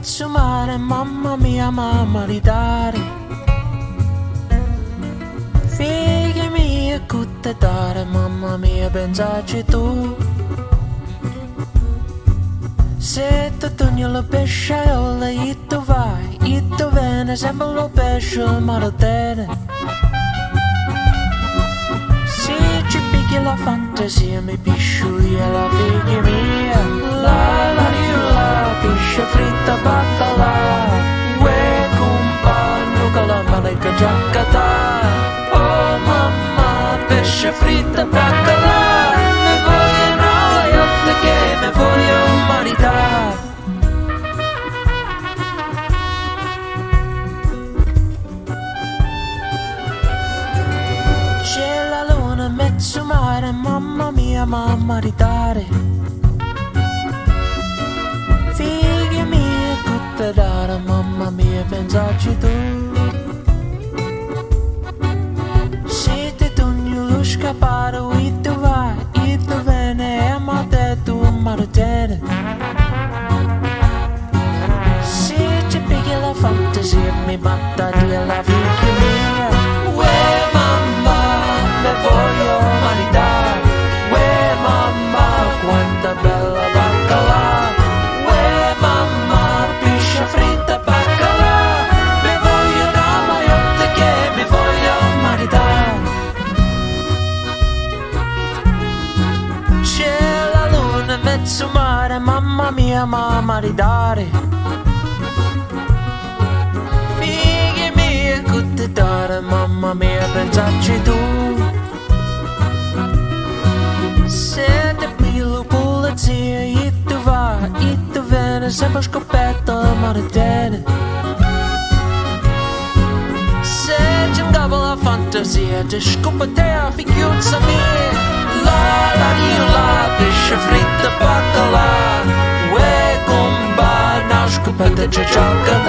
mezzo mare, mamma mia, mamma di dare. Figli mie, cutte dare, mamma mia, pensaci tu. Se tu togli la pesceola, e tu vai, e tu vieni, sempre lo pesce, ma lo tiene. Se ci picchi la fantasia, mi pisciuglia la figlia mia. La pesce fritta baccalà, uè compagno che la manica giaccata. Oh mamma, pesce fritta baccalà, mi vogliono la iotta che mi voglio maritare. C'è la luna in mezzo mare, mamma mia, mamma ritare. Figlia mia, cutte dare, mamma mia, pensaci tu. Se ti togli lo scappare, e tu vai, e tu vieni a te. mi battaria la figlia mia. Uè mamma, me voglio maritare. Uè mamma, quanta bella baccalà. Uè mamma, piscia fritta baccalà. Me voglio una maiotta che mi voglio maritare. C'è la luna in mezzo mare, mamma mia, ma maritare. Figli mie, che dare, mamma mia, pensarci tu. Se ti piglio polizia, e tu va, e tu vieni, sempre scoperto la maritare. Se ci ingabba la fantasia, ti scopa te a figliuzza mia. La io la pesce fritta baccalà. Uè comba, una scopetta c'è ciocca